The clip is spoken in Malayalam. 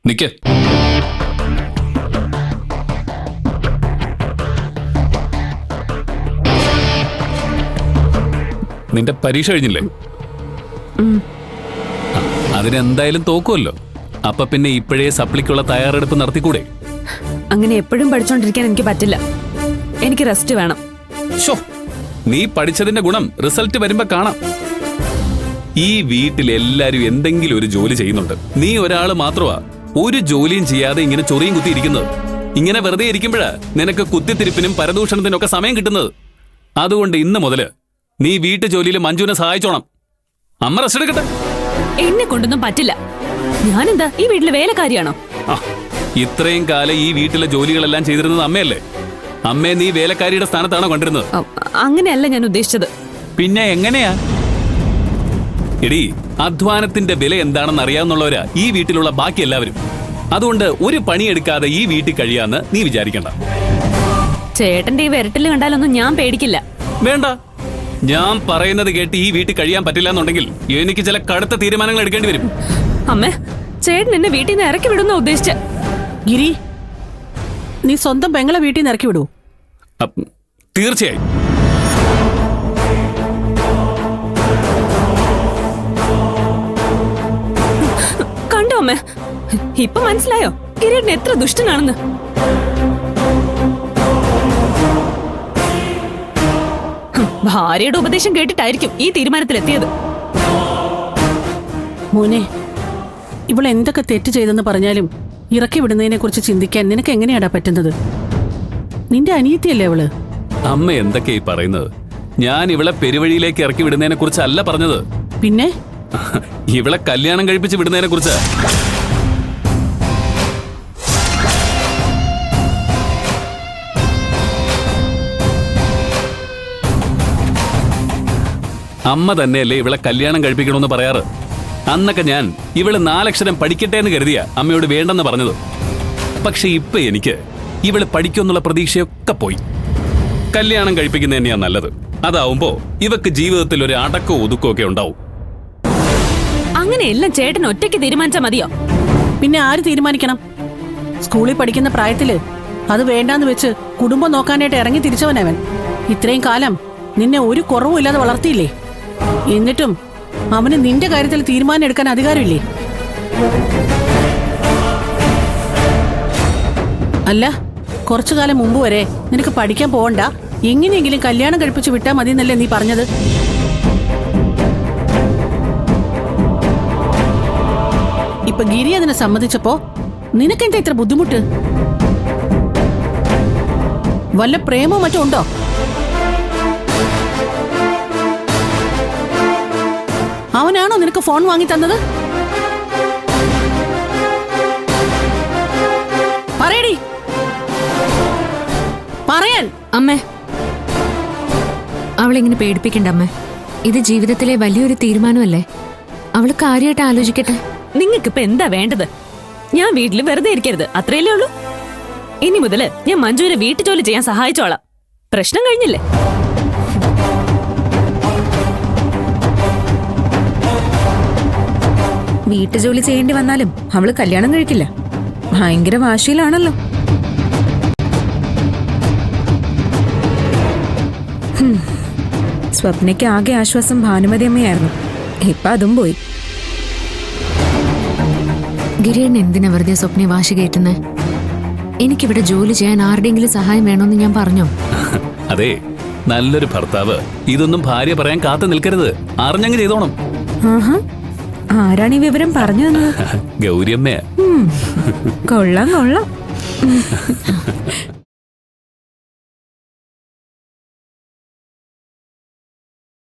നിക്ക്. നിന്റെ പരീക്ഷ കഴിഞ്ഞില്ലേ? അതിനെന്തായാലും തോക്കുമല്ലോ. അപ്പൊ പിന്നെ ഇപ്പോഴേ സപ്ലിക്കുള്ള തയ്യാറെടുപ്പ് നടത്തിക്കൂടെ? അങ്ങനെ എപ്പോഴും പഠിച്ചോണ്ടിരിക്കാൻ എനിക്ക് പറ്റില്ല. എനിക്ക് റെസ്റ്റ് വേണം. ഷോ, നീ പഠിച്ചതിന്റെ ഗുണം റിസൾട്ട് വരുമ്പോ കാണാം. ഈ വീട്ടിൽ എല്ലാരും എന്തെങ്കിലും ഒരു ജോലി ചെയ്യുന്നുണ്ട്. നീ ഒരാള് മാത്രമാ ഒരു ജോലിയും ചെയ്യാതെ ഇങ്ങനെ ചൊറിയും കുത്തി ഇരിക്കുന്നത്. ഇങ്ങനെ വെറുതെ ഇരിക്കുമ്പോഴാ നിനക്ക് കുത്തിത്തിരിപ്പിനും പരദൂഷണത്തിനും ഒക്കെ സമയം കിട്ടുന്നത്. അതുകൊണ്ട് ഇന്ന് മുതല് നീ വീട്ടു ജോലിയിൽ മഞ്ജുവിനെ സഹായിച്ചോണം. അമ്മ റെസ്റ്റ് എടുക്കട്ടെ. എന്നെ കൊണ്ടൊന്നും പറ്റില്ല. ഞാനെന്താ ഈ വീട്ടിലെ വേലക്കാരിയാണോ? ഇത്രയും കാലം ഈ വീട്ടിലെ ജോലികളെല്ലാം ചെയ്തിരുന്നത് അമ്മയല്ലേ? അമ്മയെ നീ വേലക്കാരിയുടെ സ്ഥാനത്താണോ കണ്ടിരുന്നത്? അങ്ങനെയല്ല ഞാൻ ഉദ്ദേശിച്ചത്. പിന്നെ എങ്ങനെയാ? എടീ, അധ്വാനത്തിന്റെ വില എന്താണെന്ന് അറിയാവുന്നവരാ ഈ വീട്ടിലുള്ള ബാക്കി എല്ലാവരും. അതുകൊണ്ട് ഒരു പണിയെടുക്കാതെ ഈ വീട്ടിൽ കഴിയാന്ന് നീ വിചാരിക്കണ്ട. ചേട്ടന്റെ ഈ വിരട്ടില് കണ്ടാലൊന്നും ഞാൻ പേടിക്കില്ല. വേണ്ട, ഞാൻ പറയുന്നത് കേട്ട് ഈ വീട്ടിൽ കഴിയാൻ പറ്റില്ല എന്നുണ്ടെങ്കിൽ എനിക്ക് ചില കടുത്ത തീരുമാനങ്ങൾ എടുക്കേണ്ടി വരും. അമ്മേ, ചേട്ടൻ എന്നെ വീട്ടിൽ നിന്ന് ഇറക്കി വിടുന്ന ഉദ്ദേശിച്ച? ഗിരി, നീ സ്വന്തം പെങ്ങളെ വീട്ടിൽ നിന്ന് ഇറക്കി വിടൂ? തീർച്ചയായും. കണ്ടോ അമ്മേ, ഇപ്പൊ മനസ്സിലായോ കിരീടൻ എത്ര ദുഷ്ടനാണെന്ന്? ഭാര്യയുടെ ഉപദേശം കേട്ടിട്ടായിരിക്കും ഈ തീരുമാനത്തിലെത്തിയത്. മോനെ, ഇവൾ എന്തൊക്കെ തെറ്റ് ചെയ്തെന്ന് പറഞ്ഞാലും ഇറക്കി വിടുന്നതിനെ കുറിച്ച് ചിന്തിക്കാൻ നിനക്ക് എങ്ങനെയാടാ പറ്റുന്നത്? നിന്റെ അനിയത്തിയല്ലേ അവള്? അമ്മ എന്തൊക്കെയായി പറയുന്നത്? ഞാൻ ഇവളെ പെരുവഴിയിലേക്ക് ഇറക്കി വിടുന്നതിനെ കുറിച്ചല്ല പറഞ്ഞത്. പിന്നെ ഇവളെ കല്യാണം കഴിപ്പിച്ച് വിടുന്നതിനെ കുറിച്ച്. അമ്മ തന്നെയല്ലേ ഇവളെ കല്യാണം കഴിപ്പിക്കണമെന്ന് പറയാറ്. അന്നൊക്കെ ഞാൻ ഇവള് 4 അക്ഷരം പഠിക്കട്ടെ എന്ന് കരുതിയ അമ്മയോട് വേണ്ടെന്ന് പറഞ്ഞത്. പക്ഷെ ഇപ്പൊ എനിക്ക് ഇവള് പഠിക്കുമെന്നുള്ള പ്രതീക്ഷയൊക്കെ പോയി. കല്യാണം കഴിപ്പിക്കുന്ന തന്നെയാ നല്ലത്. അതാവുമ്പോ ഇവക്ക് ജീവിതത്തിൽ ഒരു അടക്കോ ഒതുക്കോ ഒക്കെ ഉണ്ടാവും. അങ്ങനെയെല്ലാം ചേട്ടൻ ഒറ്റയ്ക്ക് തീരുമാനിച്ചാ മതിയോ? പിന്നെ ആര് തീരുമാനിക്കണം? സ്കൂളിൽ പഠിക്കുന്ന പ്രായത്തില് അത് വേണ്ടാന്ന് വെച്ച് കുടുംബം നോക്കാനായിട്ട് ഇറങ്ങി തിരിച്ചവനവൻ. ഇത്രയും കാലം നിന്നെ ഒരു കുറവും ഇല്ലാതെ വളർത്തിയില്ലേ? എന്നിട്ടും അവന് നിന്റെ കാര്യത്തിൽ തീരുമാനം എടുക്കാൻ അധികാരമില്ലേ? അല്ല, കുറച്ചു കാലം മുമ്പ് വരെ നിനക്ക് പഠിക്കാൻ പോകണ്ട, എങ്ങനെയെങ്കിലും കല്യാണം കഴിപ്പിച്ച് വിട്ടാ മതി എന്നല്ലേ നീ പറഞ്ഞത്? ഇപ്പൊ ഗിരി അതിനെ സമ്മതിച്ചപ്പോ നിനക്കെന്താ ഇത്ര ബുദ്ധിമുട്ട്? വല്ല പ്രേമോ മറ്റോ ഉണ്ടോ? അവനാണോ നിനക്ക് ഫോൺ വാങ്ങി തന്നത്? പറയടി, പറയാൻ. അമ്മേ, അവളെങ്ങനെ പേടിപ്പിക്കണ്ട അമ്മേ. ഇത് ജീവിതത്തിലെ വലിയൊരു തീരുമാനമല്ലേ. അവള് കാര്യമായിട്ട് ആലോചിക്കട്ടെ. നിങ്ങൾക്കിപ്പൊ എന്താ വേണ്ടത്? ഞാൻ വീട്ടിൽ വെറുതെ ഇരിക്കരുത്, അത്രയല്ലേ ഉള്ളൂ. ഇനി മുതല് ഞാൻ മഞ്ജുവിനെ വീട്ടു ജോലി ചെയ്യാൻ സഹായിച്ചോളാം. പ്രശ്നം കഴിഞ്ഞില്ലേ? വീട്ടുജോലി ചെയ്യേണ്ടി വന്നാലും അവള് കല്യാണം കഴിക്കില്ല. ഭയങ്കര വാശിയിലാണല്ലോ. സ്വപ്നയ്ക്ക് ആകെ ആശ്വാസം ഭാനുമതി അമ്മയായിരുന്നു. ഇപ്പൊ അതും പോയി. ഗിരിയൻ എന്തിനാ വെറുതെ സ്വപ്നെ വാശി കയറ്റുന്നേ? എനിക്കിവിടെ ജോലി ചെയ്യാൻ ആരുടെയെങ്കിലും സഹായം വേണമെന്ന് ഞാൻ പറഞ്ഞോ? അതെ, നല്ലൊരു ഭർത്താവ് ഇതൊന്നും ഭാര്യ പറയാൻ കാത്തു നിൽക്കരുത്. അറിഞ്ഞങ്ങ് ചെയ്തോണം. ആരാണ് ഈ വിവരം പറഞ്ഞു തന്നത്? ഗൗരിയമ്മയാ. കൊള്ളാം കൊള്ളാം.